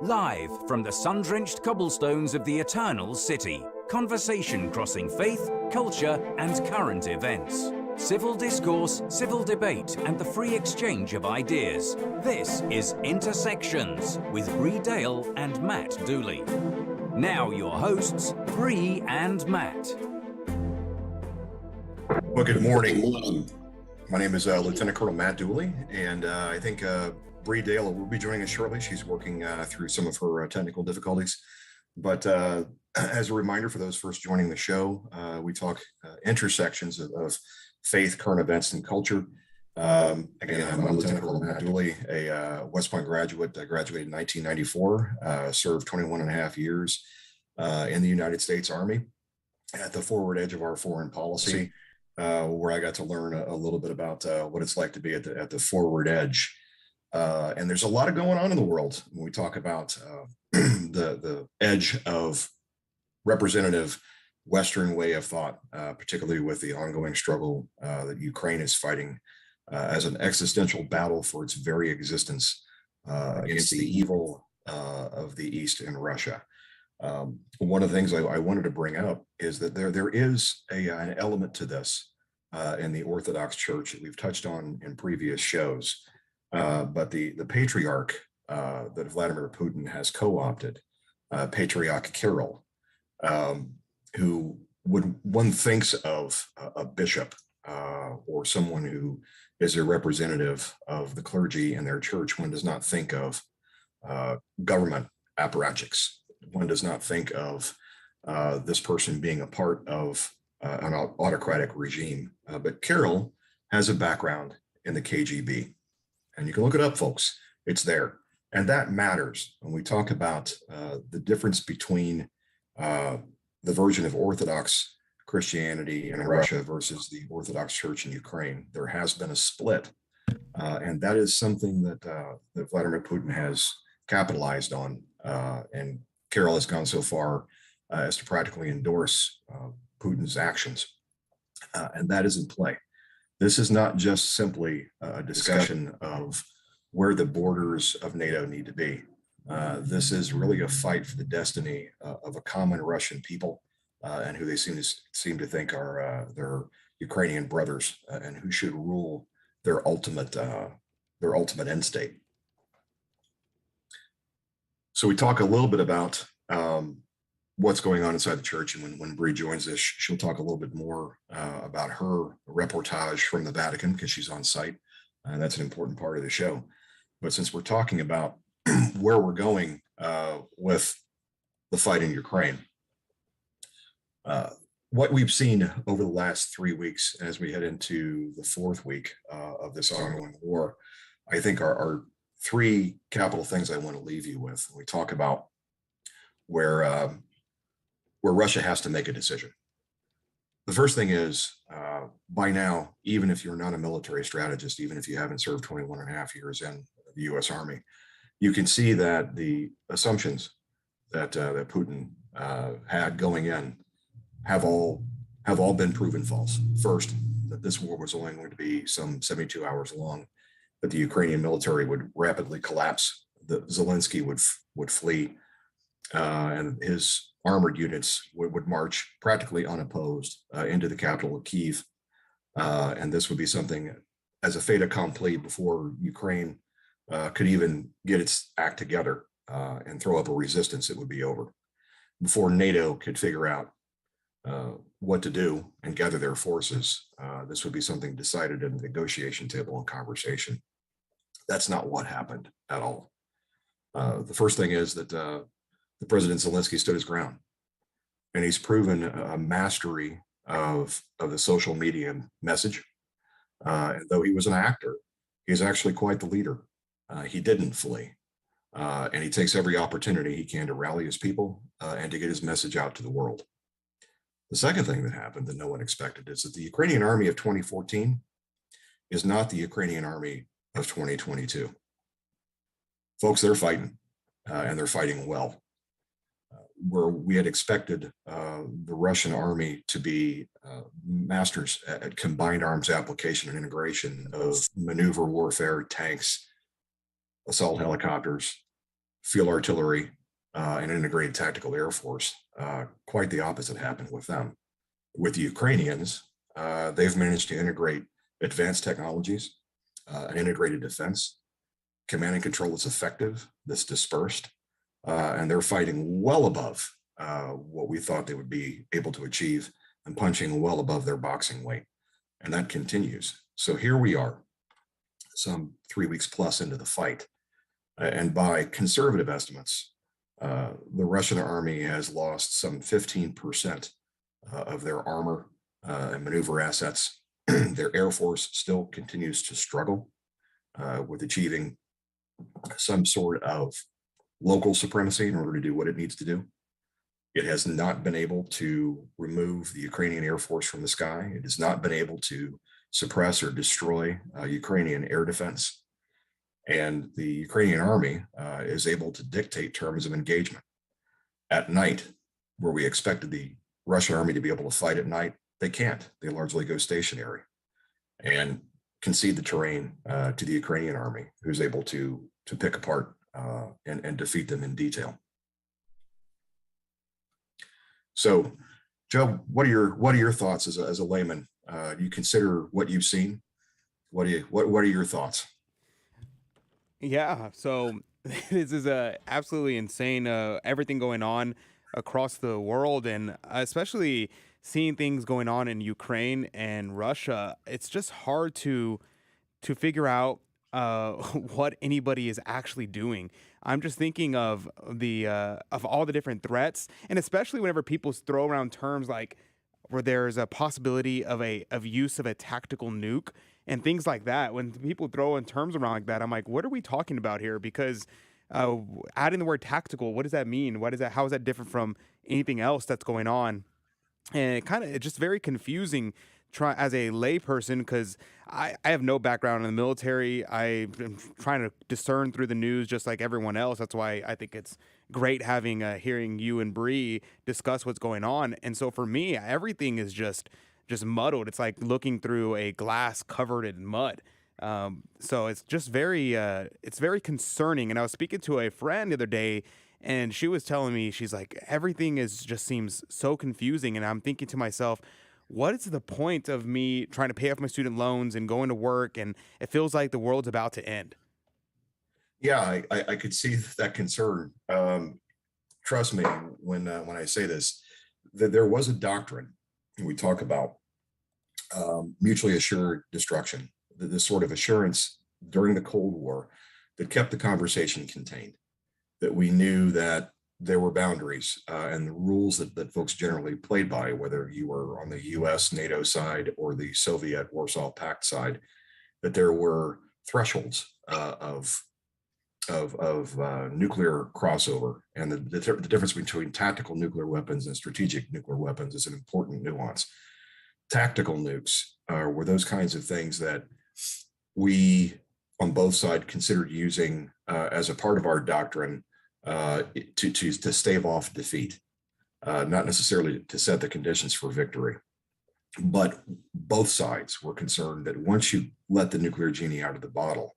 Live from the sun-drenched cobblestones of the Eternal City, conversation crossing faith, culture, and current events. Civil discourse, civil debate, and the free exchange of ideas. This is Intersections with Bree Dail and Matt Dooley. Now your hosts, Bree and Matt. Well, good morning. My name is Lieutenant Colonel Matt Dooley, and I think Bree Dail will be joining us shortly. She's working through some of her technical difficulties. But as a reminder for those first joining the show, we talk intersections of faith, current events, and culture. Again, I'm Lieutenant Colonel Matt Dooley, a West Point graduate. I graduated in 1994, served 21 and a half years in the United States Army at the forward edge of our foreign policy, where I got to learn a little bit about what it's like to be at the forward edge. And there's a lot of going on in the world when we talk about the edge of representative Western way of thought, particularly with the ongoing struggle that Ukraine is fighting as an existential battle for its very existence against the evil of the East and Russia. One of the things I wanted to bring up is that there is an element to this in the Orthodox Church that we've touched on in previous shows. But the patriarch that Vladimir Putin has co-opted, Patriarch Kirill, who one thinks of a bishop or someone who is a representative of the clergy in their church, one does not think of government apparatchiks. One does not think of this person being a part of an autocratic regime. But Kirill has a background in the KGB. And you can look it up, folks. It's there. And that matters when we talk about the difference between the version of Orthodox Christianity in Russia versus the Orthodox Church in Ukraine. There has been a split. And that is something that Vladimir Putin has capitalized on. And Kirill has gone so far as to practically endorse Putin's actions. And that is in play. This is not just simply a discussion of where the borders of NATO need to be. This is really a fight for the destiny of a common Russian people and who they seem to think are their Ukrainian brothers and who should rule their ultimate end state. So we talk a little bit about what's going on inside the church. And when Bree joins us, she'll talk a little bit more about her reportage from the Vatican because she's on site. And that's an important part of the show. But since we're talking about where we're going with the fight in Ukraine, what we've seen over the last 3 weeks as we head into the fourth week of this ongoing war, I think are three capital things I want to leave you with. We talk about where Russia has to make a decision. The first thing is, by now, even if you're not a military strategist, even if you haven't served 21 and a half years in the U.S. Army, you can see that the assumptions that Putin had going in have all been proven false. First, that this war was only going to be some 72 hours long, that the Ukrainian military would rapidly collapse, that Zelensky would flee, and his armored units would march practically unopposed into the capital of Kiev. And this would be something as a fait accompli before Ukraine could even get its act together and throw up a resistance. It would be over. Before NATO could figure out what to do and gather their forces, this would be something decided at the negotiation table and conversation. That's not what happened at all. The first thing is that the President Zelensky stood his ground, and he's proven a mastery of the social media message. And though he was an actor, he's actually quite the leader. He didn't flee, and he takes every opportunity he can to rally his people and to get his message out to the world. The second thing that happened that no one expected is that the Ukrainian army of 2014 is not the Ukrainian army of 2022. Folks, they're fighting, and they're fighting well. Where we had expected the Russian army to be masters at combined arms application and integration of maneuver warfare, tanks, assault helicopters, field artillery, and integrated tactical air force. Quite the opposite happened with them. With the Ukrainians, they've managed to integrate advanced technologies, an integrated defense, command and control that's effective, that's dispersed, and they're fighting well above what we thought they would be able to achieve and punching well above their boxing weight. And that continues. So here we are, some 3 weeks plus into the fight. And by conservative estimates, the Russian army has lost some 15% of their armor and maneuver assets. Their air force still continues to struggle with achieving some sort of local supremacy in order to do what it needs to do. It has not been able to remove the Ukrainian Air Force from the sky. It has not been able to suppress or destroy Ukrainian air defense. And the Ukrainian army is able to dictate terms of engagement. At night, where we expected the Russian army to be able to fight at night, they can't. They largely go stationary and concede the terrain to the Ukrainian army, who's able to pick apart and defeat them in detail. So, Joe, what are your thoughts as a layman? You consider what you've seen. What are your thoughts? Yeah, so this is absolutely insane. Everything going on across the world, and especially seeing things going on in Ukraine and Russia. It's just hard to figure out what anybody is actually doing. I'm just thinking of all the different threats, and especially whenever people throw around terms like where there's a possibility of use of a tactical nuke and things like that. When people throw in terms around like that, I'm like, what are we talking about here? Because uh, adding the word tactical, what does that mean? What is that? How is that different from anything else that's going on? And it's just very confusing try as a layperson because I have no background in the military. I am trying to discern through the news just like everyone else. That's why I think it's great having hearing you and Bree discuss what's going on. And so for me, everything is just muddled. It's like looking through a glass covered in mud. So it's just it's very concerning. And I was speaking to a friend the other day, and she was telling me, she's like, everything is just seems so confusing. And I'm thinking to myself, what is the point of me trying to pay off my student loans and going to work? And it feels like the world's about to end. Yeah, I could see that concern. Trust me when I say this, that there was a doctrine we talk about mutually assured destruction, this sort of assurance during the Cold War that kept the conversation contained, that we knew that there were boundaries and the rules that folks generally played by, whether you were on the US, NATO side or the Soviet Warsaw Pact side, that there were thresholds of nuclear crossover, and the difference between tactical nuclear weapons and strategic nuclear weapons is an important nuance. Tactical nukes were those kinds of things that we on both sides considered using as a part of our doctrine to stave off defeat, not necessarily to set the conditions for victory. But both sides were concerned that once you let the nuclear genie out of the bottle,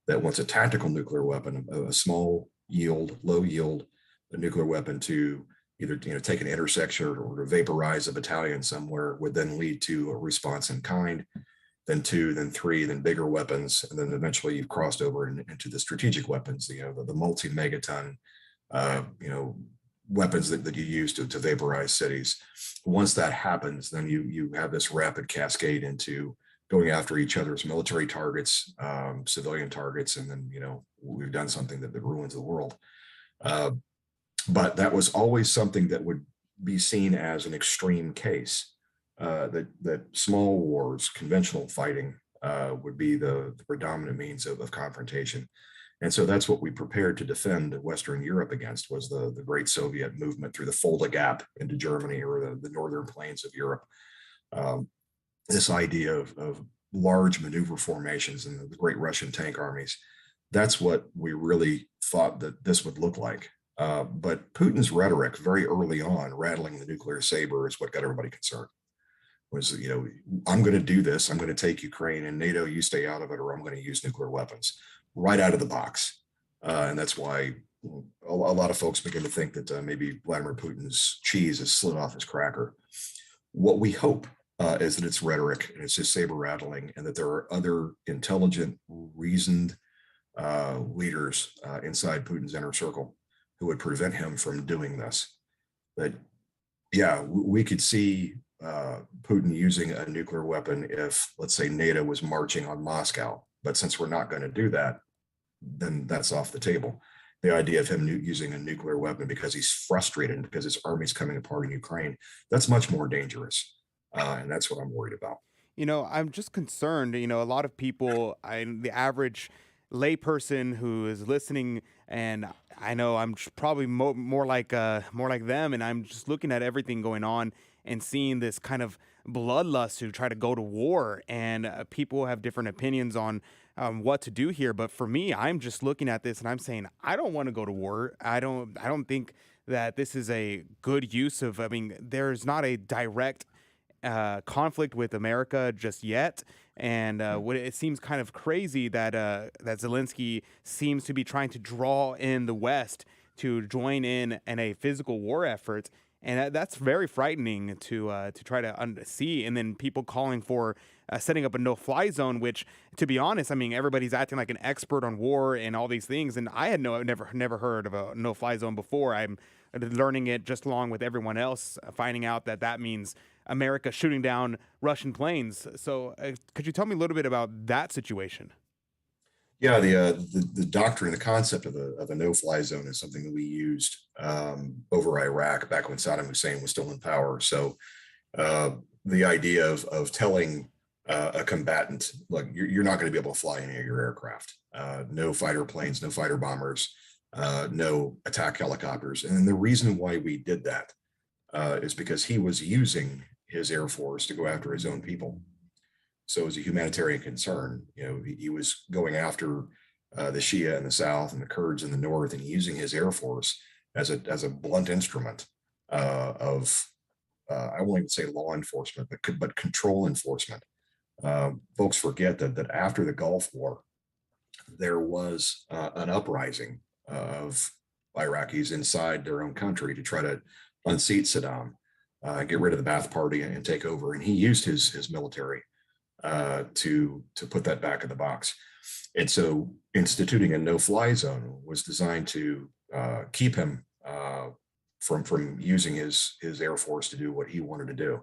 that once a tactical nuclear weapon, a small yield, low yield nuclear weapon to either take an intersection or to vaporize a battalion somewhere would then lead to a response in kind, then two, then three, then bigger weapons, and then eventually you've crossed over into the strategic weapons, the multi-megaton, weapons that you use to vaporize cities. Once that happens, then you have this rapid cascade into going after each other's military targets, civilian targets, and then we've done something that ruins the world. But that was always something that would be seen as an extreme case. That small wars, conventional fighting, would be the predominant means of confrontation. And so that's what we prepared to defend Western Europe against, was the great Soviet movement through the Fulda Gap into Germany or the northern plains of Europe. This idea of large maneuver formations and the great Russian tank armies, that's what we really thought that this would look like. But Putin's rhetoric very early on, rattling the nuclear saber, is what got everybody concerned. Was, I'm going to do this. I'm going to take Ukraine, and NATO, you stay out of it, or I'm going to use nuclear weapons right out of the box. And that's why a lot of folks begin to think that maybe Vladimir Putin's cheese has slid off his cracker. What we hope is that it's rhetoric and it's just saber rattling, and that there are other intelligent, reasoned leaders inside Putin's inner circle who would prevent him from doing this. That, yeah, we could see Putin using a nuclear weapon if, let's say, NATO was marching on Moscow. But since we're not going to do that, then that's off the table. The idea of him using a nuclear weapon because he's frustrated because his army's coming apart in Ukraine, that's much more dangerous. And that's what I'm worried about. I'm just concerned. A lot of people, the average layperson who is listening, and I know I'm probably more like them, and I'm just looking at everything going on and seeing this kind of bloodlust to try to go to war, and people have different opinions on what to do here. But for me, I'm just looking at this and I'm saying, I don't want to go to war. I don't think that this is a good use of, there's not a direct conflict with America just yet. And it seems kind of crazy that that Zelensky seems to be trying to draw in the West to join in a physical war effort. And that's very frightening to try to see. And then people calling for setting up a no-fly zone, which, to be honest, everybody's acting like an expert on war and all these things. And I had never heard of a no-fly zone before. I'm learning it just along with everyone else, finding out that means America shooting down Russian planes. So could you tell me a little bit about that situation? Yeah, the doctrine, the concept of a no-fly zone is something that we used over Iraq back when Saddam Hussein was still in power. So the idea of telling a combatant, look, you're not going to be able to fly any of your aircraft, no fighter planes, no fighter bombers, no attack helicopters. And the reason why we did that is because he was using his Air Force to go after his own people. So as a humanitarian concern, he was going after the Shia in the south and the Kurds in the north, and using his Air Force as a blunt instrument of I won't even say law enforcement, but control enforcement. Folks forget that after the Gulf War, there was an uprising of Iraqis inside their own country to try to unseat Saddam, get rid of the Ba'ath Party and take over. And he used his military to put that back in the box. And so instituting a no-fly zone was designed to keep him from using his Air Force to do what he wanted to do.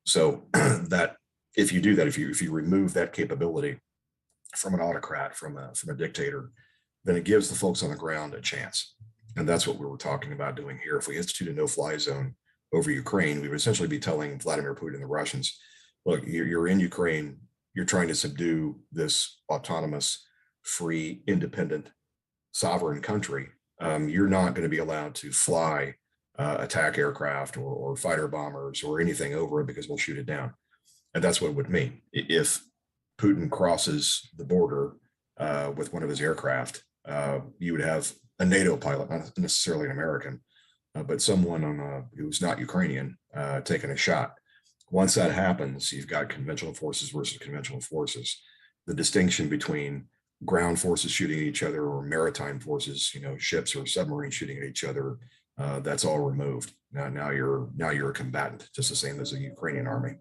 So that if you do that, if you remove that capability from an autocrat, from a dictator, then it gives the folks on the ground a chance. And that's what we were talking about doing here. If we institute a no-fly zone over Ukraine, we would essentially be telling Vladimir Putin and the Russians, look, you're in Ukraine, you're trying to subdue this autonomous, free, independent, sovereign country. You're not going to be allowed to fly attack aircraft or fighter bombers or anything over it, because we'll shoot it down. And that's what it would mean. If Putin crosses the border with one of his aircraft, you would have a NATO pilot, not necessarily an American, but someone who's not Ukrainian taking a shot. Once that happens, you've got conventional forces versus conventional forces. The distinction between ground forces shooting at each other or maritime forces, ships or submarines shooting at each other, that's all removed. Now you're a combatant, just the same as a Ukrainian army.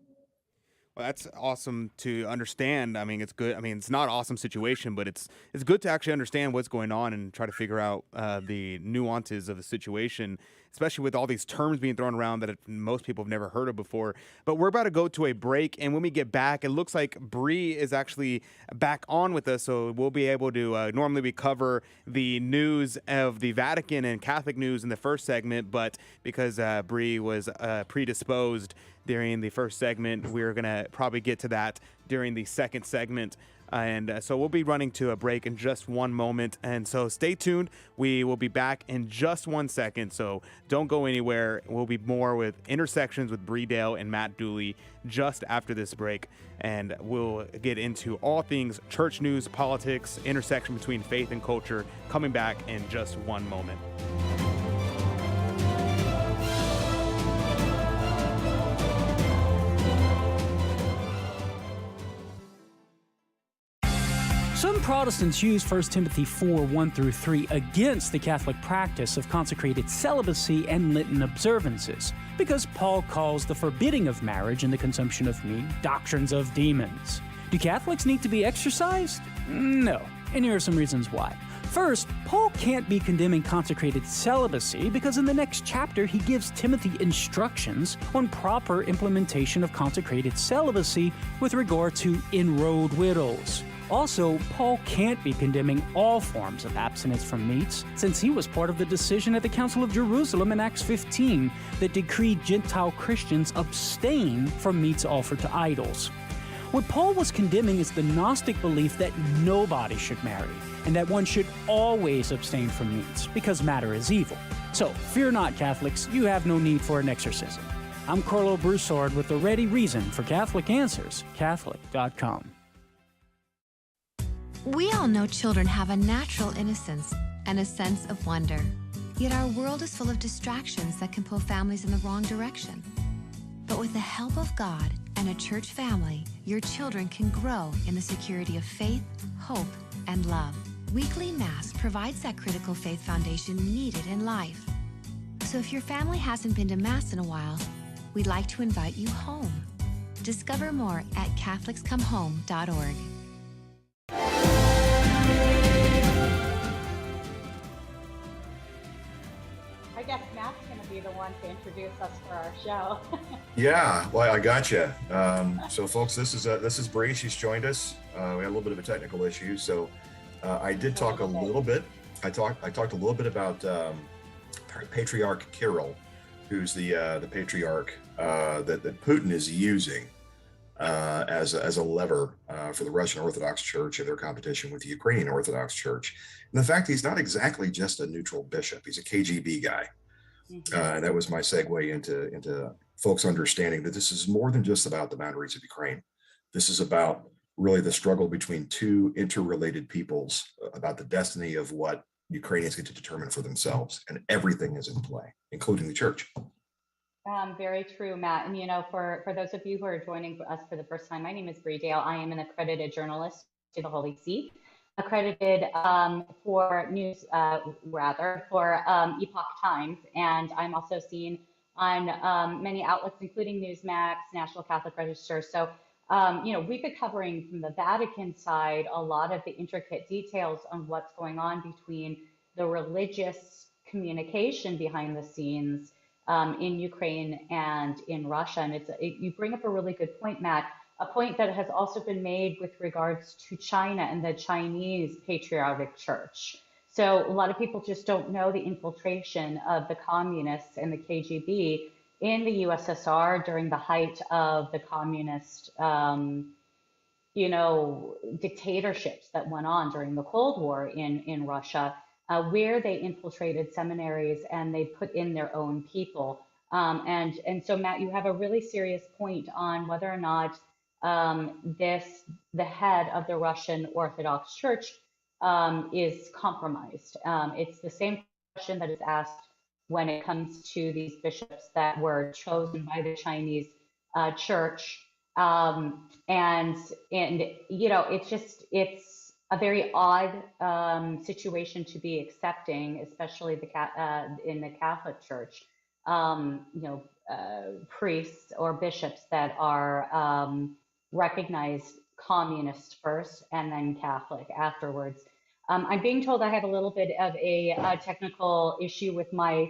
Well, that's awesome to understand. It's good. It's not an awesome situation, but it's good to actually understand what's going on and try to figure out the nuances of the situation, especially with all these terms being thrown around that most people have never heard of before. But we're about to go to a break, and when we get back, it looks like Bree is actually back on with us, so we'll be able to normally we cover the news of the Vatican and Catholic news in the first segment, but because Bree was predisposed during the first segment, we're going to probably get to that during the second segment. And so we'll be running to a break in just one moment. And so stay tuned. We will be back in just 1 second. So don't go anywhere. We'll be more with Intersections with Bree Dail and Matt Dooley just after this break. And we'll get into all things church news, politics, intersection between faith and culture, coming back in just one moment. Some Protestants use 1 Timothy 4:1-3 against the Catholic practice of consecrated celibacy and Lenten observances, because Paul calls the forbidding of marriage and the consumption of meat doctrines of demons. Do Catholics need to be exorcised? No, and here are some reasons why. First, Paul can't be condemning consecrated celibacy because in the next chapter he gives Timothy instructions on proper implementation of consecrated celibacy with regard to enrolled widows. Also, Paul can't be condemning all forms of abstinence from meats, since he was part of the decision at the Council of Jerusalem in Acts 15 that decreed Gentile Christians abstain from meats offered to idols. What Paul was condemning is the Gnostic belief that nobody should marry, and that one should always abstain from meats, because matter is evil. So, fear not, Catholics, you have no need for an exorcism. I'm Carlo Broussard with the ready reason for Catholic Answers, Catholic.com. We all know children have a natural innocence and a sense of wonder. Yet our world is full of distractions that can pull families in the wrong direction. But with the help of God and a church family, your children can grow in the security of faith, hope, and love. Weekly Mass provides that critical faith foundation needed in life. So if your family hasn't been to Mass in a while, we'd like to invite you home. Discover more at CatholicsComeHome.org. I guess Matt's going to be the one to introduce us for our show. Yeah, well, I got you. So, folks, this is Bree. She's joined us. We had a little bit of a technical issue, so I did talk a little bit. I talked a little bit about Patriarch Kirill, who's the patriarch that Putin is using as a lever for the Russian Orthodox Church and their competition with the Ukrainian Orthodox Church. And the fact he's not exactly just a neutral bishop; he's a KGB guy. And that was my segue into folks understanding that this is more than just about the boundaries of Ukraine. This is about really the struggle between two interrelated peoples about the destiny of what Ukrainians get to determine for themselves, and everything is in play, including the church. Very true, Matt. And for those of you who are joining us for the first time, my name is Bree Dail. I am an accredited journalist to the Holy See, accredited for news, for Epoch Times, and I'm also seen on many outlets, including Newsmax, National Catholic Register. So, we've been covering from the Vatican side a lot of the intricate details on what's going on between the religious communication behind the scenes in Ukraine and in Russia. And you bring up a really good point, Matt, a point that has also been made with regards to China and the Chinese Patriotic Church. So a lot of people just don't know the infiltration of the communists and the KGB in the USSR during the height of the communist, dictatorships that went on during the Cold War in Russia, where they infiltrated seminaries and they put in their own people. And so, Matt, you have a really serious point on whether or not the head of the Russian Orthodox Church is compromised. It's the same question that is asked when it comes to these bishops that were chosen by the Chinese church. It's a very odd situation to be accepting, especially in the Catholic Church. Priests or bishops that are recognized communist first and then Catholic afterwards. I'm being told I have a little bit of a technical issue with my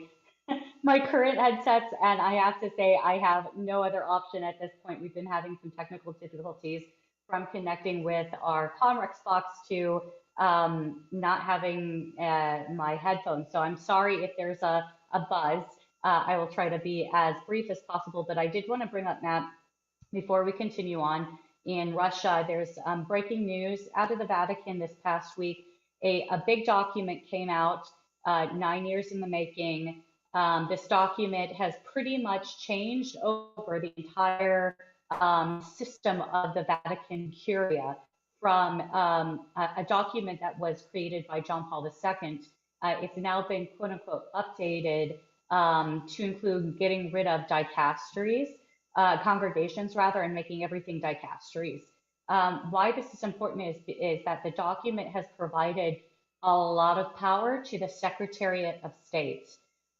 current headsets, and I have to say I have no other option at this point. We've been having some technical difficulties from connecting with our Comrex box to not having my headphones. So I'm sorry if there's a buzz. I will try to be as brief as possible, but I did want to bring up, Matt, before we continue on, in Russia, there's breaking news out of the Vatican this past week. A big document came out, 9 years in the making. This document has pretty much changed over the entire system of the Vatican Curia from a document that was created by John Paul II. It's now been, quote unquote, updated to include getting rid of dicasteries, congregations rather, and making everything dicasteries. Why this is important is that the document has provided a lot of power to the Secretariat of State.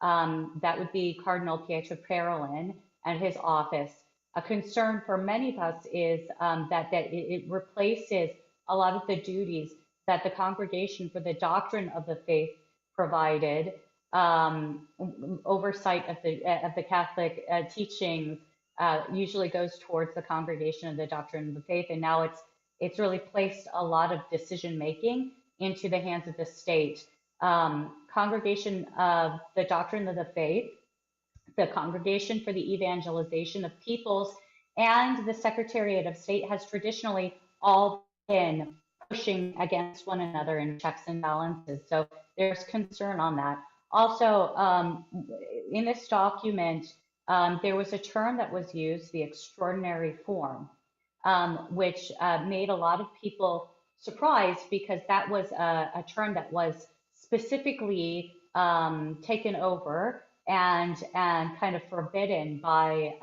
That would be Cardinal Pietro Parolin and his office. A concern for many of us is that it replaces a lot of the duties that the Congregation for the Doctrine of the Faith provided, oversight of the Catholic teachings usually goes towards the Congregation of the Doctrine of the Faith, and now it's really placed a lot of decision making into the hands of the state. Congregation of the Doctrine of the Faith, the Congregation for the Evangelization of Peoples, and the Secretariat of State has traditionally all been pushing against one another in checks and balances. So there's concern on that. Also, in this document, there was a term that was used, the extraordinary form, which made a lot of people surprised because that was a term that was specifically taken over and kind of forbidden by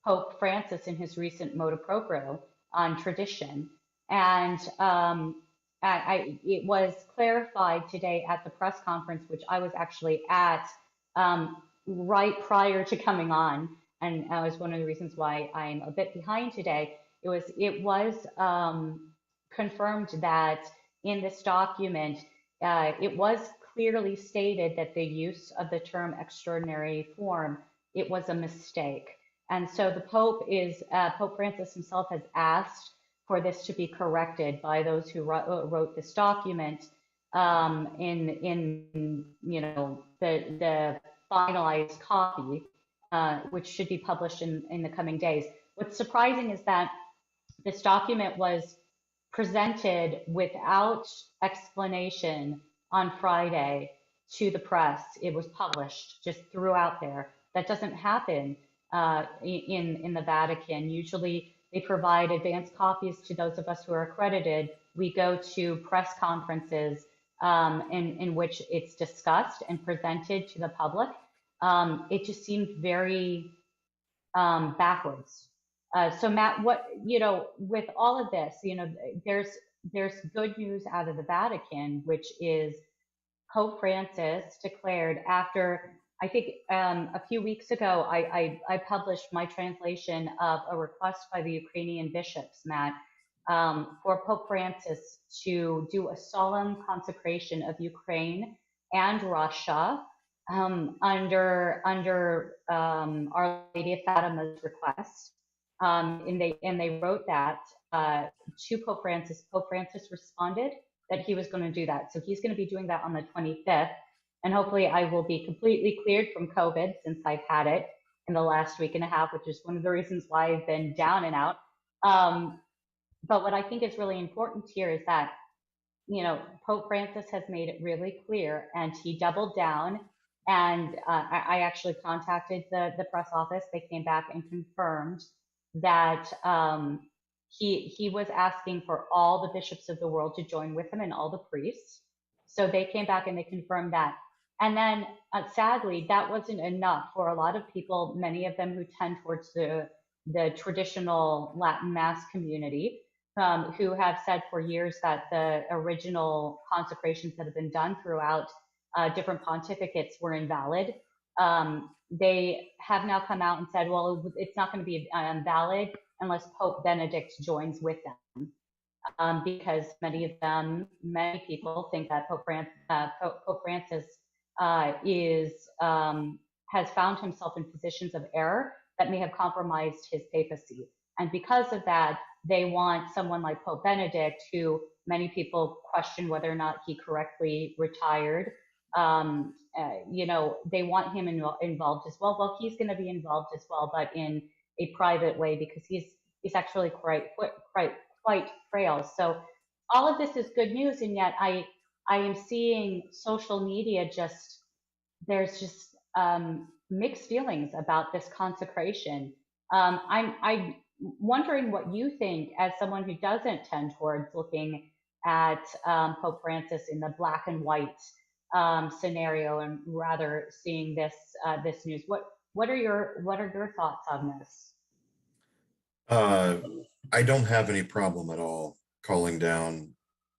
Pope Francis in his recent motu proprio on tradition. And it was clarified today at the press conference, which I was actually at right prior to coming on. And that was one of the reasons why I'm a bit behind today. It was confirmed that in this document, it was clearly stated that the use of the term extraordinary form, it was a mistake. And so the Pope Pope Francis himself has asked for this to be corrected by those who wrote this document in the finalized copy, which should be published in the coming days. What's surprising is that this document was presented without explanation on Friday to the press. It was published, just threw out there. That doesn't happen in the Vatican. Usually they provide advanced copies to those of us who are accredited. We go to press conferences in which it's discussed and presented to the public. It just seemed very backwards. So Matt, with all of this, there's good news out of the Vatican, which is Pope Francis declared after, I think a few weeks ago, I published my translation of a request by the Ukrainian bishops, Matt, for Pope Francis to do a solemn consecration of Ukraine and Russia under Our Lady of Fatima's request. And they wrote that to Pope Francis. Pope Francis responded that he was going to do that. So he's going to be doing that on the 25th. And hopefully I will be completely cleared from COVID since I've had it in the last week and a half, which is one of the reasons why I've been down and out. But what I think is really important here is that, Pope Francis has made it really clear, and he doubled down. And I actually contacted the press office. They came back and confirmed that he was asking for all the bishops of the world to join with him and all the priests. So they came back and they confirmed that. And then sadly, that wasn't enough for a lot of people, many of them who tend towards the traditional Latin Mass community, who have said for years that the original consecrations that have been done throughout different pontificates were invalid. They have now come out and said, well, it's not going to be valid unless Pope Benedict joins with them. Because many people think that Pope Francis has found himself in positions of error that may have compromised his papacy. And because of that, they want someone like Pope Benedict, who many people question whether or not he correctly retired. They want him involved as well. Well, he's going to be involved as well, but in a private way, because he's actually quite frail. So all of this is good news, and yet I am seeing social media there's just mixed feelings about this consecration. I'm wondering what you think as someone who doesn't tend towards looking at Pope Francis in the black and white scenario, and rather seeing this news. What are your thoughts on this? I don't have any problem at all calling down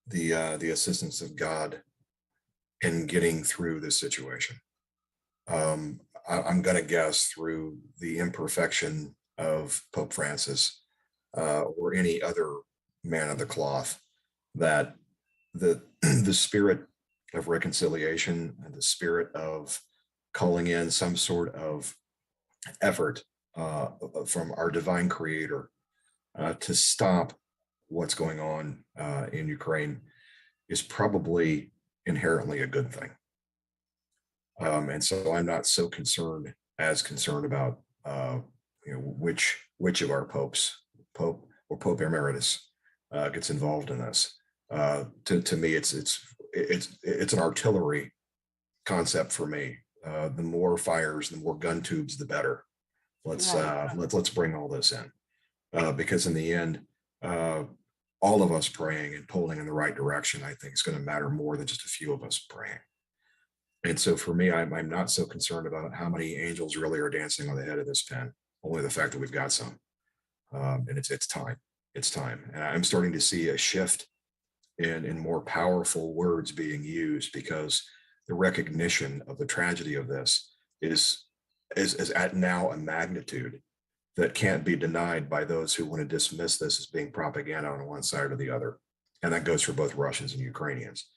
the assistance of God in getting through this situation. I'm going to guess through the imperfection of Pope Francis or any other man of the cloth that the the spirit of reconciliation and the spirit of calling in some sort of effort from our divine creator to stop what's going on in Ukraine is probably inherently a good thing. And so I'm not so concerned about which of our popes, Pope or Pope Emeritus, gets involved in this. To me, it's an artillery concept for me. The more fires, the more gun tubes, the better. Let's bring all this in because in the end, all of us praying and pulling in the right direction, I think, is going to matter more than just a few of us praying. And so for me, I'm not so concerned about how many angels really are dancing on the head of this pen, only the fact that we've got some. And it's time. It's time. And I'm starting to see a shift in more powerful words being used because the recognition of the tragedy of this is at now a magnitude that can't be denied by those who want to dismiss this as being propaganda on one side or the other. And that goes for both Russians and Ukrainians.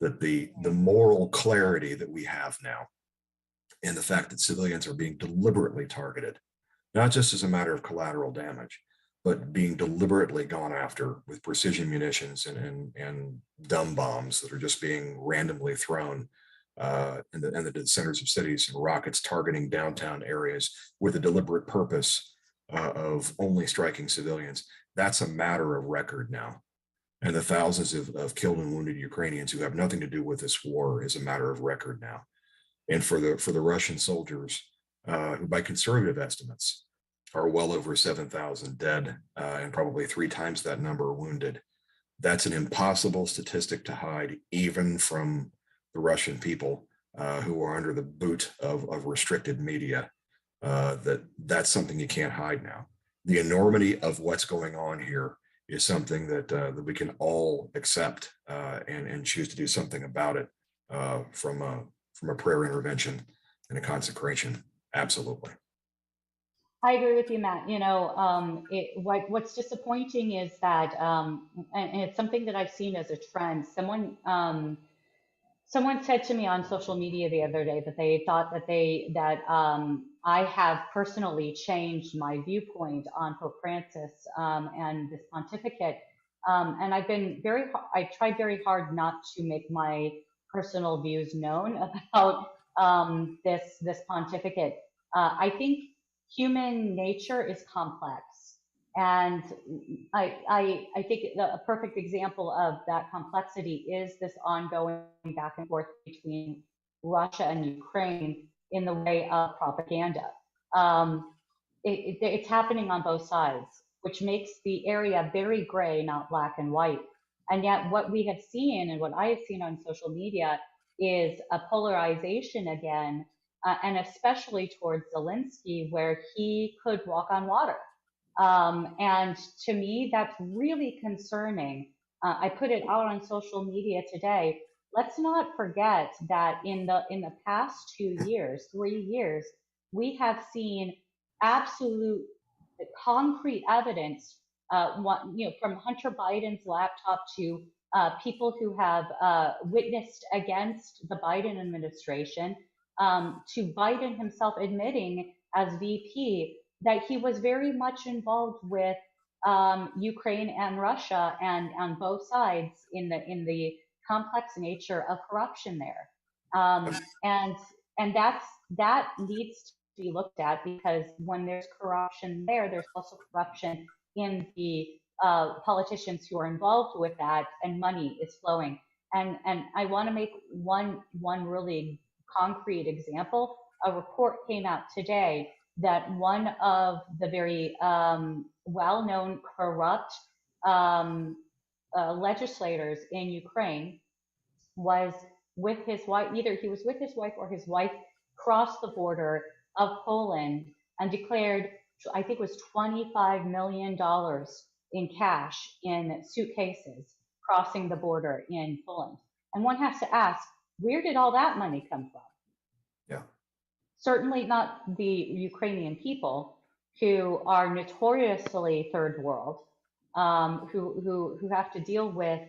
That the moral clarity that we have now and the fact that civilians are being deliberately targeted, not just as a matter of collateral damage, but being deliberately gone after with precision munitions and dumb bombs that are just being randomly thrown in the centers of cities and rockets targeting downtown areas with a deliberate purpose of only striking civilians. That's a matter of record now. And the thousands of killed and wounded Ukrainians who have nothing to do with this war is a matter of record now. And for the Russian soldiers, who by conservative estimates are well over 7,000 dead and probably 3 times that number wounded, that's an impossible statistic to hide, even from the Russian people who are under the boot of restricted media. That's something you can't hide now. The enormity of what's going on here is something that we can all accept and choose to do something about it from a prayer intervention and a consecration. Absolutely. I agree with you, Matt. What's disappointing is that, and it's something that I've seen as a trend. Someone said to me on social media the other day that they thought that I have personally changed my viewpoint on Pope Francis and this pontificate. And I tried very hard not to make my personal views known about this pontificate. I think human nature is complex. And I think a perfect example of that complexity is this ongoing back and forth between Russia and Ukraine in the way of propaganda. It's happening on both sides, which makes the area very gray, not black and white. And yet what we have seen and what I have seen on social media is a polarization again, and especially towards Zelensky, where he could walk on water. And to me, that's really concerning. I put it out on social media today. Let's not forget that in the past 2 years, 3 years, we have seen absolute concrete evidence, from Hunter Biden's laptop to people who have witnessed against the Biden administration, to Biden himself admitting as VP that he was very much involved with Ukraine and Russia and on both sides in the complex nature of corruption there, and that needs to be looked at, because when there's corruption there, there's also corruption in the politicians who are involved with that, and money is flowing. And I want to make one really concrete example. A report came out today that one of the very well-known corrupt legislators in Ukraine was with his wife. Either he was with his wife or his wife crossed the border of Poland and declared, I think it was $25 million in cash in suitcases crossing the border in Poland. And one has to ask, where did all that money come from? Yeah. Certainly not the Ukrainian people, who are notoriously third world, who have to deal with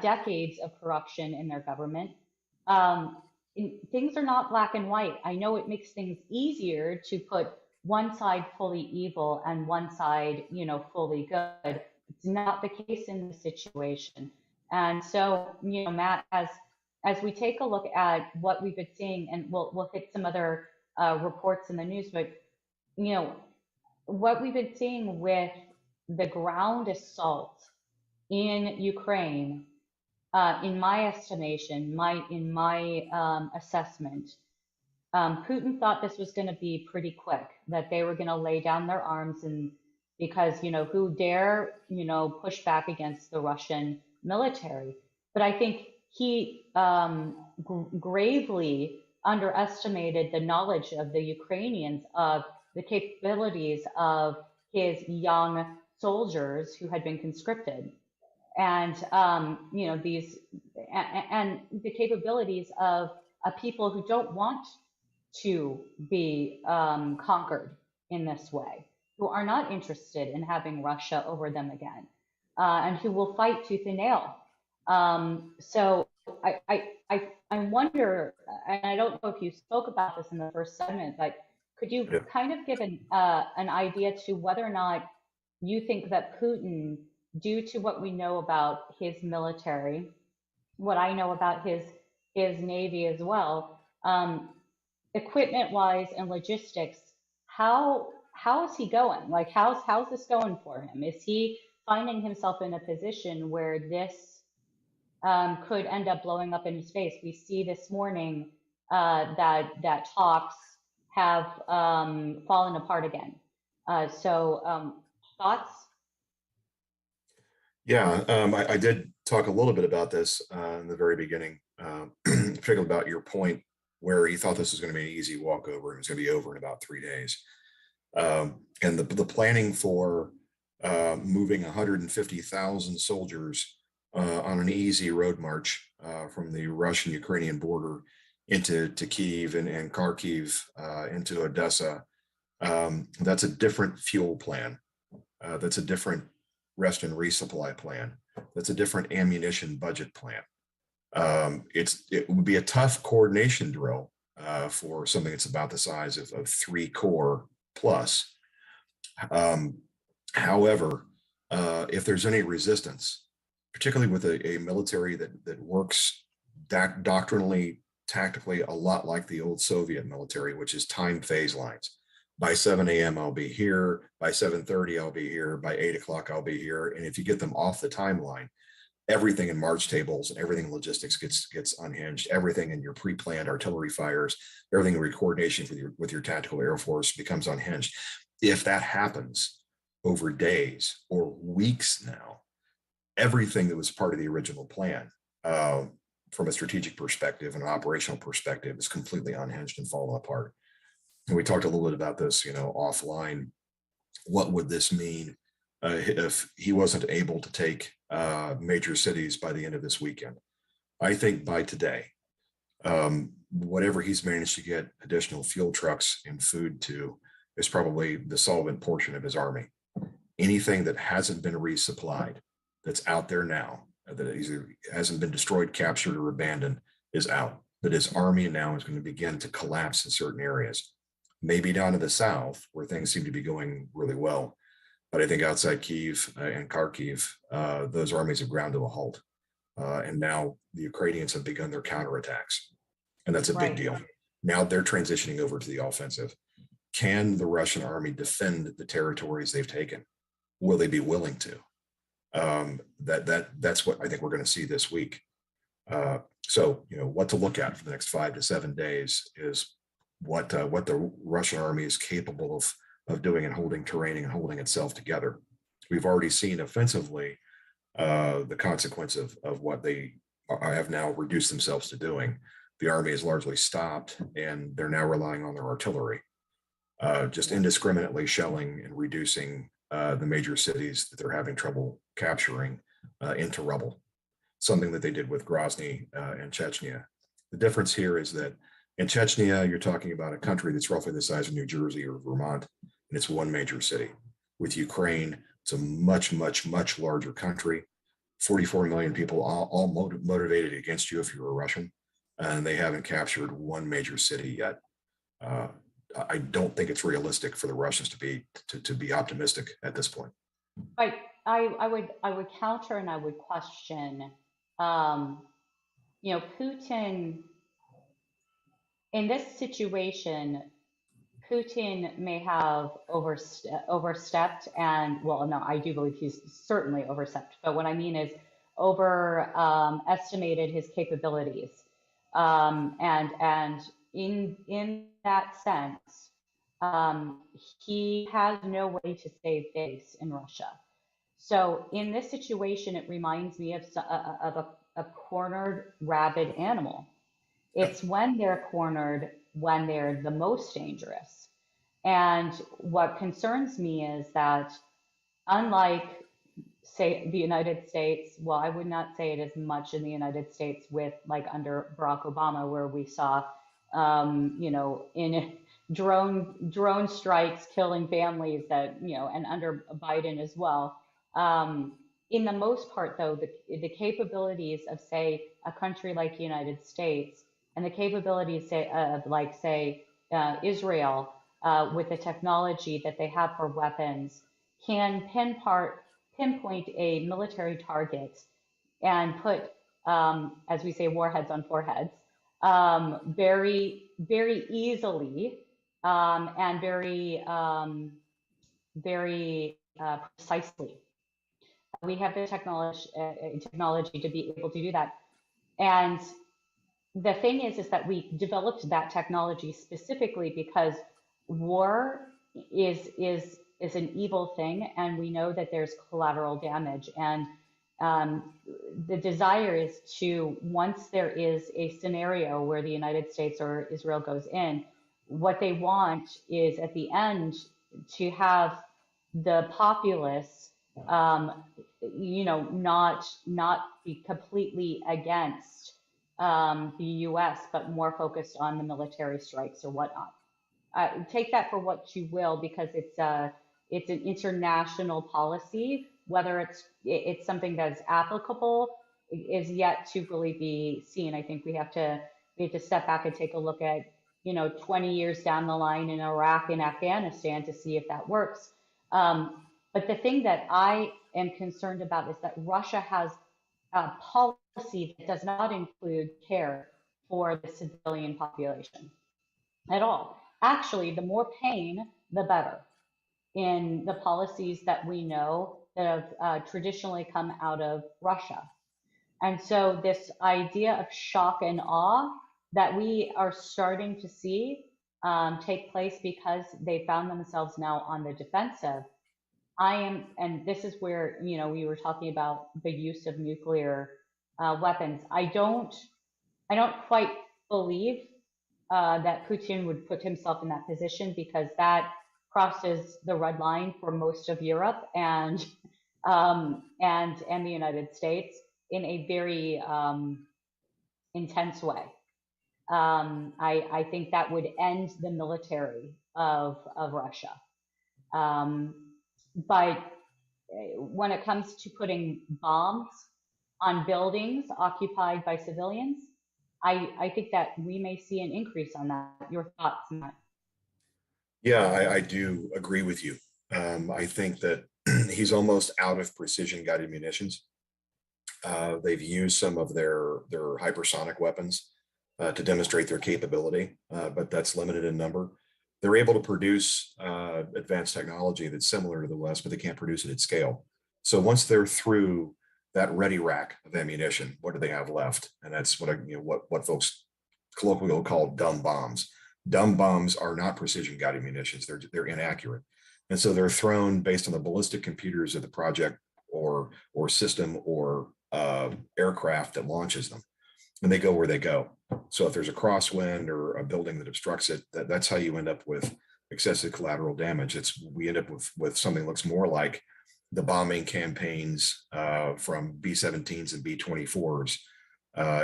decades of corruption in their government. Things are not black and white. I know it makes things easier to put one side fully evil and one side, fully good. It's not the case in this situation. And so, Matt, as we take a look at what we've been seeing, and we'll hit some other reports in the news, but what we've been seeing with the ground assault in Ukraine, in my estimation, in my assessment, Putin thought this was going to be pretty quick, that they were going to lay down their arms, and because who dare push back against the Russian military. But I think he gravely underestimated the knowledge of the Ukrainians of the capabilities of his young soldiers who had been conscripted, and these and the capabilities of people who don't want to be conquered in this way, who are not interested in having Russia over them again, and who will fight tooth and nail. So I wonder, and I don't know if you spoke about this in the first segment, but could you kind of give an idea to whether or not you think that Putin, due to what we know about his military, what I know about his navy as well, equipment-wise and logistics, how is he going? Like, how's this going for him? Is he finding himself in a position where this could end up blowing up in his face? We see this morning that talks have fallen apart again. So thoughts? Yeah, I did talk a little bit about this in the very beginning, particularly about your point where he thought this was going to be an easy walkover. It was going to be over in about 3 days. And the planning for moving 150,000 soldiers on an easy road march from the Russian-Ukrainian border into Kiev and Kharkiv, into Odessa, that's a different fuel plan. That's a different rest and resupply plan. That's a different ammunition budget plan. It would be a tough coordination drill for something that's about the size of 3 corps plus. However, if there's any resistance, particularly with a military that works doctrinally, tactically, a lot like the old Soviet military, which is time phase lines. By 7 a.m. I'll be here. By 7:30 I'll be here. By 8 o'clock I'll be here. And if you get them off the timeline, everything in March tables and everything in logistics gets unhinged. Everything in your pre-planned artillery fires, everything in coordination with your tactical air force becomes unhinged. If that happens over days or weeks now, everything that was part of the original plan, from a strategic perspective and an operational perspective, is completely unhinged and fallen apart. And we talked a little bit about this, offline. What would this mean if he wasn't able to take major cities by the end of this weekend? I think by today, whatever he's managed to get additional fuel trucks and food to is probably the solvent portion of his army. Anything that hasn't been resupplied, that's out there now, that either hasn't been destroyed, captured, or abandoned, is out. That his army now is going to begin to collapse in certain areas. Maybe down to the south, where things seem to be going really well. But I think outside Kyiv and Kharkiv, those armies have ground to a halt. And now the Ukrainians have begun their counterattacks. And that's a big deal. Now they're transitioning over to the offensive. Can the Russian army defend the territories they've taken? Will they be willing to? That's what I think we're going to see this week. So, what to look at for the next 5 to 7 days is what the Russian army is capable of doing and holding terrain and holding itself together. We've already seen offensively the consequence of what they have now reduced themselves to doing. The army is largely stopped, and they're now relying on their artillery, just indiscriminately shelling and reducing the major cities that they're having trouble capturing into rubble, something that they did with Grozny and Chechnya. The difference here is that in Chechnya, you're talking about a country that's roughly the size of New Jersey or Vermont, and it's one major city. With Ukraine, it's a much, much, much larger country, 44 million people, all motivated against you if you're a Russian, and they haven't captured one major city yet. I don't think it's realistic for the Russians to be optimistic at this point. I would counter and I would question, Putin in this situation. Putin may have overstepped, and well, no, I do believe he's certainly overstepped. But what I mean is overestimated his capabilities, and in that sense, he has no way to save face in Russia. So in this situation, it reminds me of a cornered rabid animal. It's when they're cornered when they're the most dangerous. And what concerns me is that, unlike, say, the United States, well, I would not say it as much in the United States with like under Barack Obama, where we saw, in drone strikes killing families that, and under Biden as well. In the most part, though, the capabilities of, say, a country like the United States and the capabilities, say, of, like, say, Israel, with the technology that they have for weapons, can pinpoint a military target and put, as we say, warheads on foreheads, very, very easily, and very, very precisely. We have the technology to be able to do that. And the thing is that we developed that technology specifically because war is an evil thing, and we know that there's collateral damage. And the desire is to, once there is a scenario where the United States or Israel goes in, what they want is at the end to have the populace, not be completely against the U.S., but more focused on the military strikes or whatnot. Take that for what you will, because it's an international policy. Whether it's something that's applicable is yet to really be seen. I think we have to step back and take a look at 20 years down the line in Iraq and Afghanistan to see if that works. But the thing that I am concerned about is that Russia has a policy that does not include care for the civilian population at all. Actually, the more pain, the better in the policies that we know that have traditionally come out of Russia. And so this idea of shock and awe that we are starting to see take place because they found themselves now on the defensive. And this is where, we were talking about the use of nuclear weapons. I don't quite believe that Putin would put himself in that position, because that crosses the red line for most of Europe and the United States in a very intense way. I think that would end the military of Russia. But when it comes to putting bombs on buildings occupied by civilians, I think that we may see an increase on that. Your thoughts on that? Yeah, I do agree with you. I think that he's almost out of precision guided munitions. They've used some of their hypersonic weapons to demonstrate their capability, but that's limited in number. They're able to produce advanced technology that's similar to the West, but they can't produce it at scale. So once they're through that ready rack of ammunition, what do they have left? And that's what folks colloquially will call dumb bombs. Dumb bombs are not precision guided munitions. They're inaccurate. And so they're thrown based on the ballistic computers of the project or system or aircraft that launches them, and they go where they go. So if there's a crosswind or a building that obstructs it, that's how you end up with excessive collateral damage. We end up with something that looks more like the bombing campaigns from B-17s and B-24s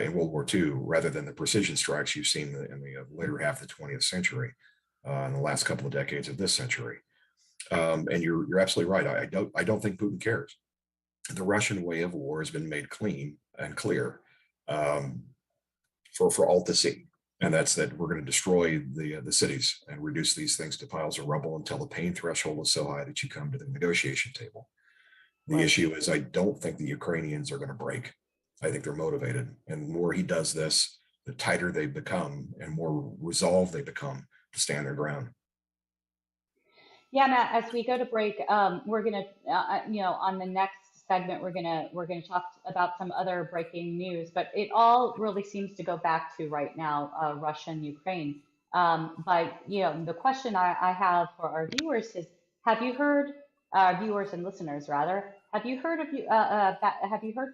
in World War II, rather than the precision strikes you've seen in the later half of the 20th century, in the last couple of decades of this century. And you're absolutely right. I don't think Putin cares. The Russian way of war has been made clean and clear for all to see. And that's that we're going to destroy the cities and reduce these things to piles of rubble until the pain threshold is so high that you come to the negotiation table. The issue is, I don't think the Ukrainians are going to break. I think they're motivated. And the more he does this, the tighter they become and more resolved they become to stand their ground. Yeah, Matt, as we go to break, we're going to, on the next segment, we're going to talk about some other breaking news, but it all really seems to go back to right now, Russia and Ukraine. But the question I have for our viewers is: have you heard, viewers and listeners rather, have you heard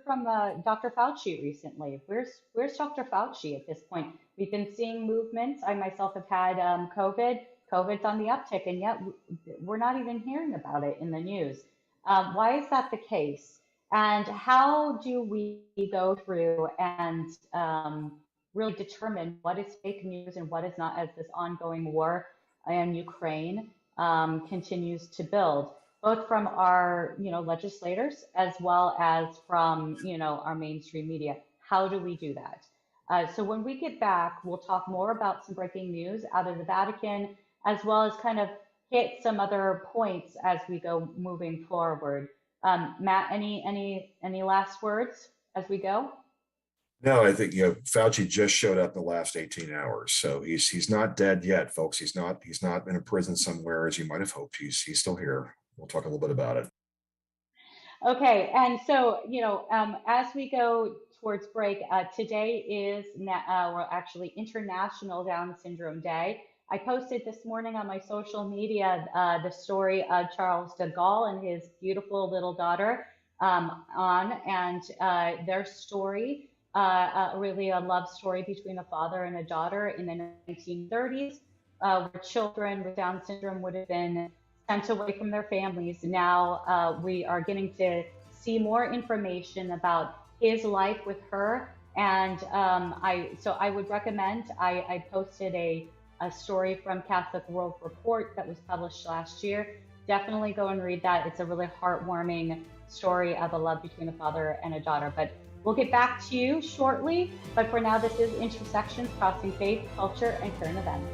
from Dr. Fauci recently? Where's Dr. Fauci at this point? We've been seeing movements. I myself have had COVID. COVID's on the uptick, and yet we're not even hearing about it in the news. Why is that the case? And how do we go through and really determine what is fake news and what is not, as this ongoing war in Ukraine continues to build, both from our legislators as well as from our mainstream media? How do we do that? So when we get back, we'll talk more about some breaking news out of the Vatican, as well as kind of hit some other points as we go moving forward. Matt, any last words as we go? No, I think Fauci just showed up in the last 18 hours, so he's not dead yet, folks. He's not in a prison somewhere as you might have hoped. He's still here. We'll talk a little bit about it. Okay, and so as we go towards break, today is actually International Down Syndrome Day. I posted this morning on my social media the story of Charles de Gaulle and his beautiful little daughter and their story, really a love story between a father and a daughter in the 1930s, where children with Down syndrome would have been sent away from their families. Now we are getting to see more information about his life with her, and I would recommend. I posted a story from Catholic World Report that was published last year. Definitely go and read that. It's a really heartwarming story of a love between a father and a daughter. But we'll get back to you shortly. But for now, this is Intersections Crossing Faith, Culture, and Current Events.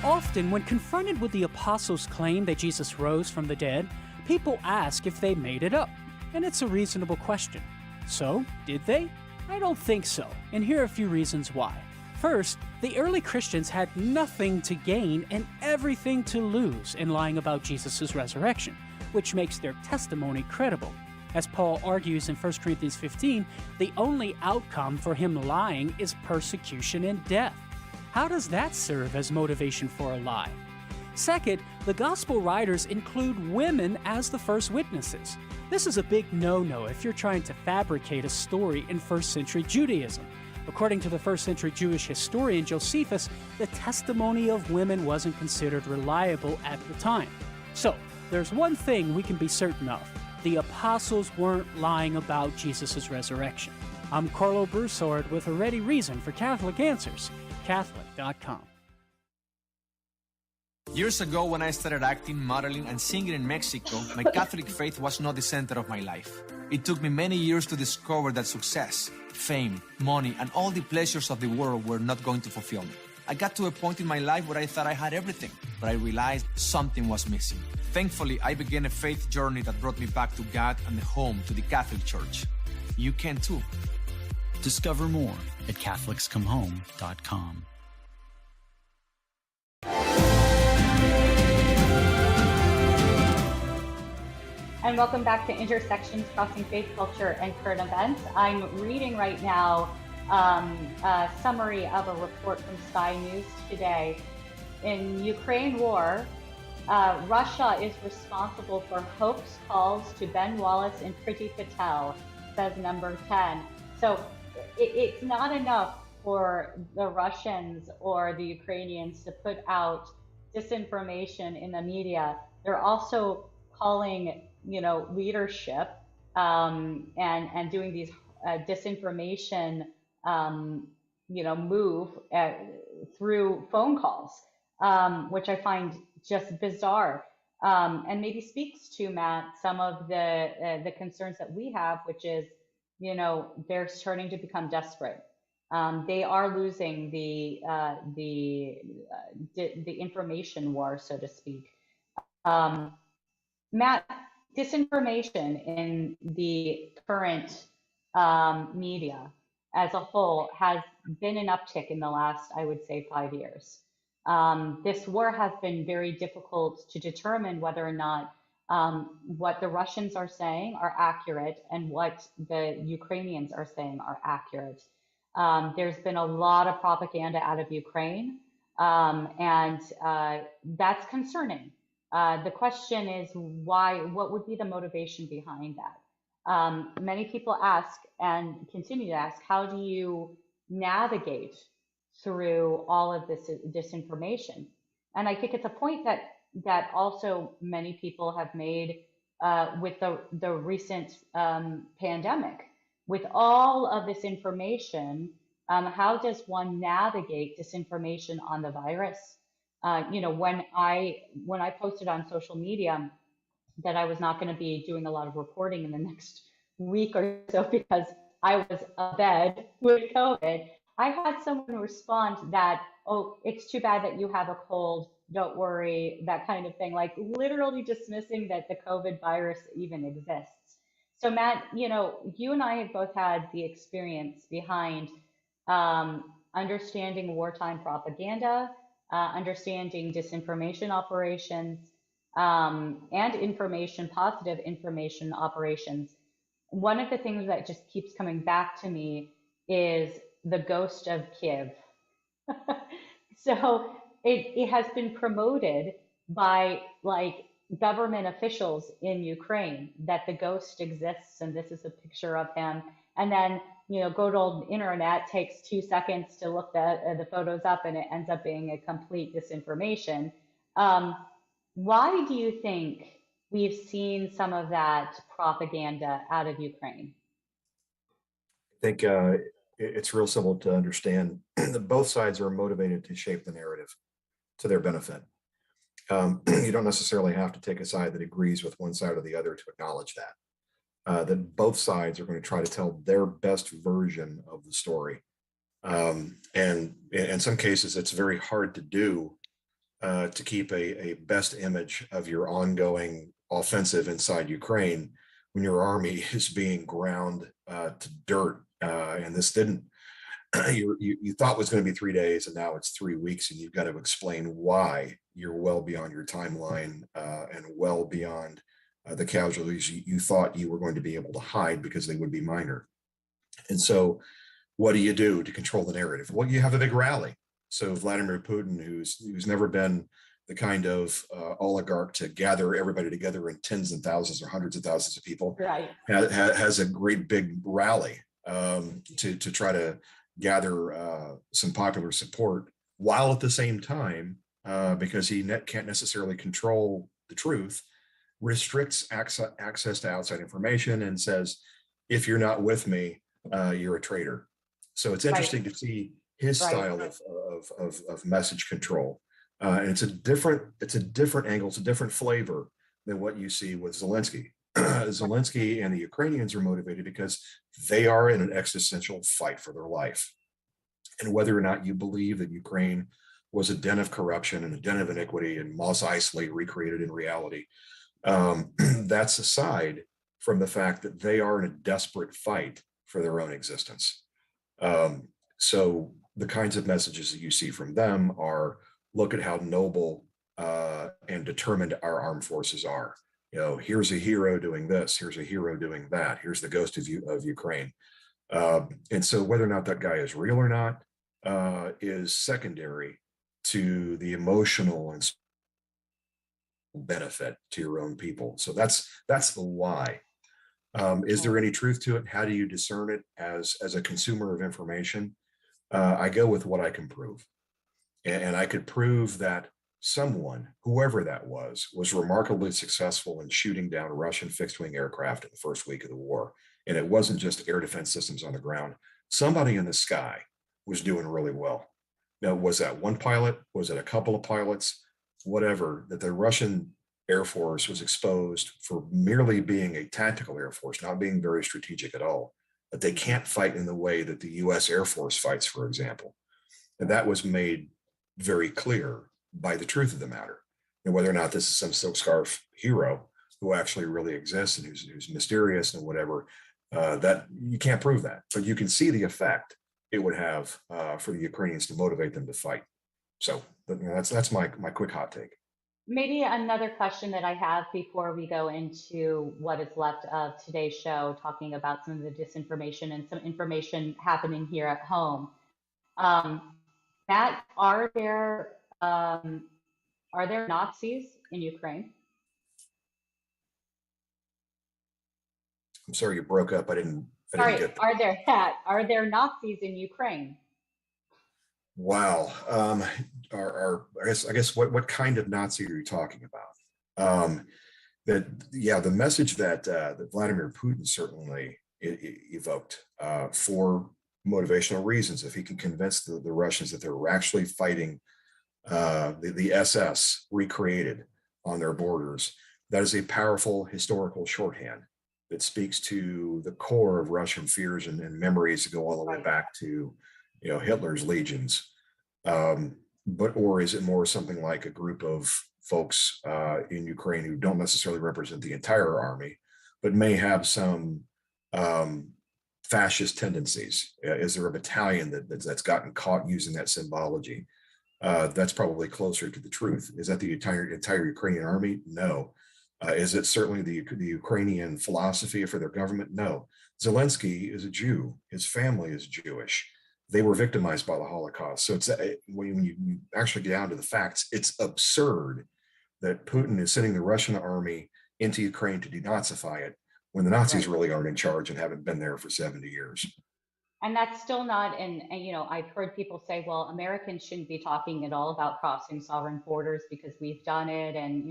Often, when confronted with the apostles' claim that Jesus rose from the dead, people ask if they made it up. And it's a reasonable question. So, did they? I don't think so, and here are a few reasons why. First, the early Christians had nothing to gain and everything to lose in lying about Jesus' resurrection, which makes their testimony credible. As Paul argues in 1 Corinthians 15, the only outcome for him lying is persecution and death. How does that serve as motivation for a lie? Second, the gospel writers include women as the first witnesses. This is a big no-no if you're trying to fabricate a story in first century Judaism. According to the first century Jewish historian Josephus, the testimony of women wasn't considered reliable at the time. So, there's one thing we can be certain of. The apostles weren't lying about Jesus' resurrection. I'm Carlo Broussard with a ready reason for Catholic Answers. Catholic.com. Years ago, when I started acting, modeling, and singing in Mexico, my Catholic faith was not the center of my life. It took me many years to discover that success, fame, money, and all the pleasures of the world were not going to fulfill me. I got to a point in my life where I thought I had everything, but I realized something was missing. Thankfully, I began a faith journey that brought me back to God and home to the Catholic Church. You can too. Discover more at CatholicsComeHome.com. And welcome back to Intersections Crossing Faith, Culture, and Current Events. I'm reading right now a summary of a report from Sky News today. In Ukraine war, Russia is responsible for hoax calls to Ben Wallace and Priti Patel, says number 10. So it's not enough for the Russians or the Ukrainians to put out disinformation in the media. They're also calling, leadership and doing these disinformation, move through phone calls, which I find just bizarre, and maybe speaks to, Matt, some of the concerns that we have, which is, they're starting to become desperate. They are losing the information war, so to speak. Matt, disinformation in the current media as a whole has been an uptick in the last, I would say, 5 years. This war has been very difficult to determine whether or not what the Russians are saying are accurate and what the Ukrainians are saying are accurate. There's been a lot of propaganda out of Ukraine, and that's concerning. The question is why, what would be the motivation behind that? Many people ask and continue to ask, how do you navigate through all of this disinformation? And I think it's a point that also many people have made with the recent pandemic. With all of this information, how does one navigate disinformation on the virus? When I posted on social media that I was not going to be doing a lot of reporting in the next week or so because I was abed with COVID, I had someone respond that, oh, it's too bad that you have a cold, don't worry, that kind of thing, like literally dismissing that the COVID virus even exists. So Matt, you and I have both had the experience behind understanding wartime propaganda, understanding disinformation operations, and positive information operations. One of the things that just keeps coming back to me is the Ghost of Kiev. So it has been promoted by government officials in Ukraine that the ghost exists and this is a picture of him. And then, good old internet takes 2 seconds to look the photos up and it ends up being a complete disinformation. Why do you think we've seen some of that propaganda out of Ukraine? I think it's real simple to understand that both sides are motivated to shape the narrative to their benefit. You don't necessarily have to take a side that agrees with one side or the other to acknowledge that both sides are going to try to tell their best version of the story. And in some cases, it's very hard to do to keep a best image of your ongoing offensive inside Ukraine when your army is being ground to dirt. And this didn't, you thought was going to be 3 days and now it's 3 weeks, and you've got to explain why you're well beyond your timeline and well beyond the casualties you thought you were going to be able to hide because they would be minor. And so what do you do to control the narrative? Well, you have a big rally. So Vladimir Putin, who's never been the kind of oligarch to gather everybody together in tens and thousands or hundreds of thousands of people, right, has a great big rally to try to gather some popular support, while at the same time, because he can't necessarily control the truth, restricts access to outside information and says, if you're not with me, you're a traitor. So it's interesting to see his style of message control. And it's a different angle, it's a different flavor than what you see with Zelensky. Zelensky and the Ukrainians are motivated because they are in an existential fight for their life. And whether or not you believe that Ukraine was a den of corruption and a den of iniquity and Mos Eisley recreated in reality, that's aside from the fact that they are in a desperate fight for their own existence. So the kinds of messages that you see from them are, look at how noble and determined our armed forces are. Here's a hero doing this, here's a hero doing that, here's the ghost of Ukraine. And so whether or not that guy is real or not is secondary to the emotional and benefit to your own people. So that's the why. Is there any truth to it? How do you discern it as a consumer of information? I go with what I can prove. And I could prove that someone, whoever that was remarkably successful in shooting down Russian fixed-wing aircraft in the first week of the war. And it wasn't just air defense systems on the ground. Somebody in the sky was doing really well. Now, was that one pilot? Was it a couple of pilots? Whatever, that the Russian Air Force was exposed for merely being a tactical Air Force, not being very strategic at all. That they can't fight in the way that the US Air Force fights, for example. And that was made very clear by the truth of the matter. And whether or not this is some silk scarf hero who actually really exists and who's mysterious and whatever, that you can't prove that. But you can see the effect it would have for the Ukrainians to motivate them to fight. So that's my quick hot take. Maybe another question that I have before we go into what is left of today's show, talking about some of the disinformation and some information happening here at home. Matt, are there Nazis in Ukraine? I'm sorry, you broke up. I didn't Sorry, get that. are there Nazis in Ukraine? Wow. I guess what kind of Nazi are you talking about? The message that Vladimir Putin certainly evoked for motivational reasons, if he can convince the Russians that they're actually fighting the SS recreated on their borders, that is a powerful historical shorthand that speaks to the core of Russian fears and memories that go all the way back to Hitler's legions. Or is it more something like a group of folks in Ukraine who don't necessarily represent the entire army, but may have some fascist tendencies? Is there a battalion that's gotten caught using that symbology? That's probably closer to the truth. Is that the entire Ukrainian army? No. Is it certainly the Ukrainian philosophy for their government? No. Zelensky is a Jew. His family is Jewish. They were victimized by the Holocaust. So it's when you actually get down to the facts, it's absurd that Putin is sending the Russian army into Ukraine to denazify it when the Nazis really aren't in charge and haven't been there for 70 years. And that's still not, and I've heard people say, well, Americans shouldn't be talking at all about crossing sovereign borders because we've done it. And,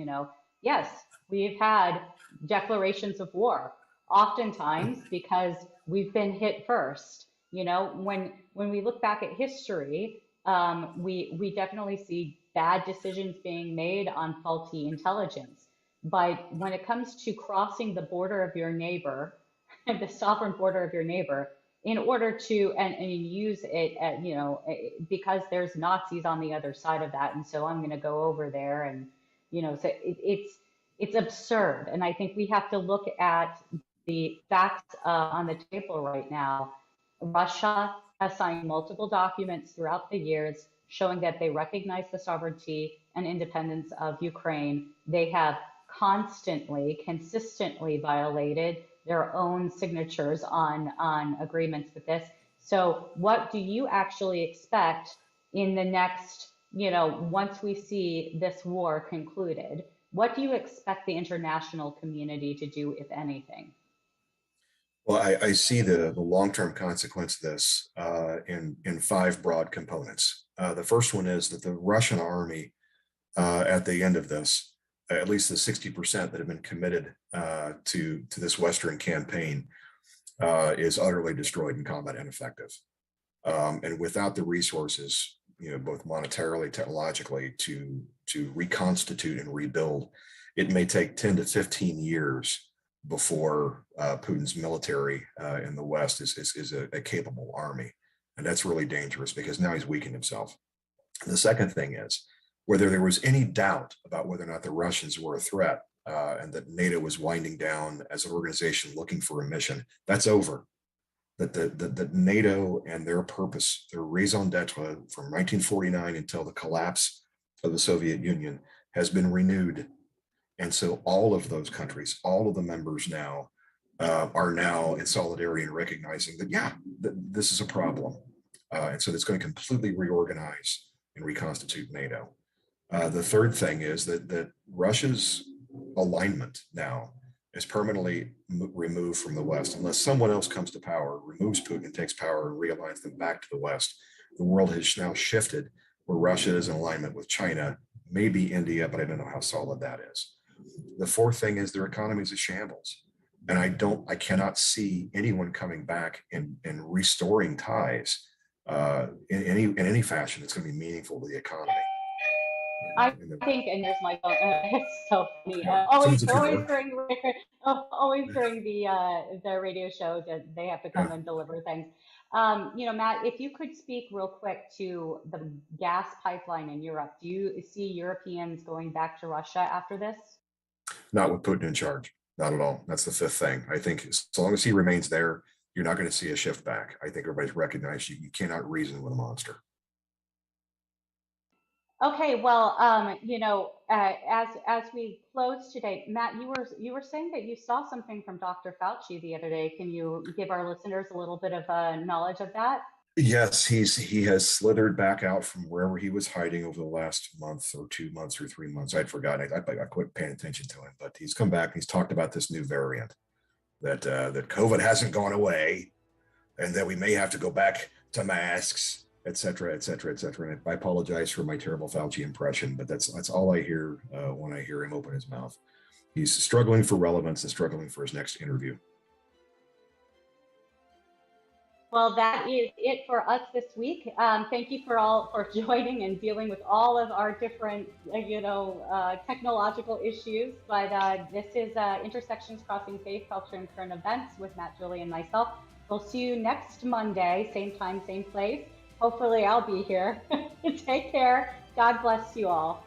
yes, we've had declarations of war, oftentimes because we've been hit first. When we look back at history, we definitely see bad decisions being made on faulty intelligence. But when it comes to crossing the border of your neighbor, the sovereign border of your neighbor, in order to and use it, because there's Nazis on the other side of that, and so I'm going to go over there, and so it's absurd. And I think we have to look at the facts on the table right now. Russia has signed multiple documents throughout the years showing that they recognize the sovereignty and independence of Ukraine. They have consistently violated their own signatures on agreements with this. So what do you actually expect in the next, once we see this war concluded? What do you expect the international community to do, if anything? Well, I see the long-term consequence of this in five broad components. The first one is that the Russian army, at the end of this, at least the 60% that have been committed to this Western campaign, is utterly destroyed and combat ineffective. And without the resources, both monetarily, technologically, to reconstitute and rebuild, it may take 10 to 15 years before Putin's military in the West is a capable army. And that's really dangerous because now he's weakened himself. The second thing is, whether there was any doubt about whether or not the Russians were a threat and that NATO was winding down as an organization looking for a mission, that's over. That NATO and their purpose, their raison d'etre from 1949 until the collapse of the Soviet Union has been renewed. And so all of those countries, all of the members now are now in solidarity and recognizing that, this is a problem. And so it's going to completely reorganize and reconstitute NATO. The third thing is that Russia's alignment now is permanently removed from the West. Unless someone else comes to power, removes Putin, takes power, and realigns them back to the West, the world has now shifted where Russia is in alignment with China, maybe India, but I don't know how solid that is. The fourth thing is their economy is a shambles. And I cannot see anyone coming back and restoring ties in any fashion that's going to be meaningful to the economy. I think, and there's my phone. It's so funny. Yeah, Always someone's during the radio show that they have to come Yeah. and deliver things. Matt, if you could speak real quick to the gas pipeline in Europe, do you see Europeans going back to Russia after this? Not with Putin in charge. Not at all. That's the fifth thing. I think as long as he remains there, you're not going to see a shift back. I think everybody's recognized you cannot reason with a monster. Okay, well, as we close today, Matt, you were saying that you saw something from Dr. Fauci the other day. Can you give our listeners a little bit of knowledge of that? Yes, he has slithered back out from wherever he was hiding over the last month or 2 months or 3 months. I'd forgotten. I quit paying attention to him, but he's come back. He's talked about this new variant that COVID hasn't gone away, and that we may have to go back to masks, et cetera, et cetera, et cetera. And I apologize for my terrible Fauci impression, but that's all I hear when I hear him open his mouth. He's struggling for relevance and struggling for his next interview. Well, that is it for us this week. Thank you for joining and dealing with all of our different, technological issues. But this is Intersections Crossing Faith, Culture, and Current Events with Matt, Julie, and myself. We'll see you next Monday, same time, same place. Hopefully, I'll be here. Take care. God bless you all.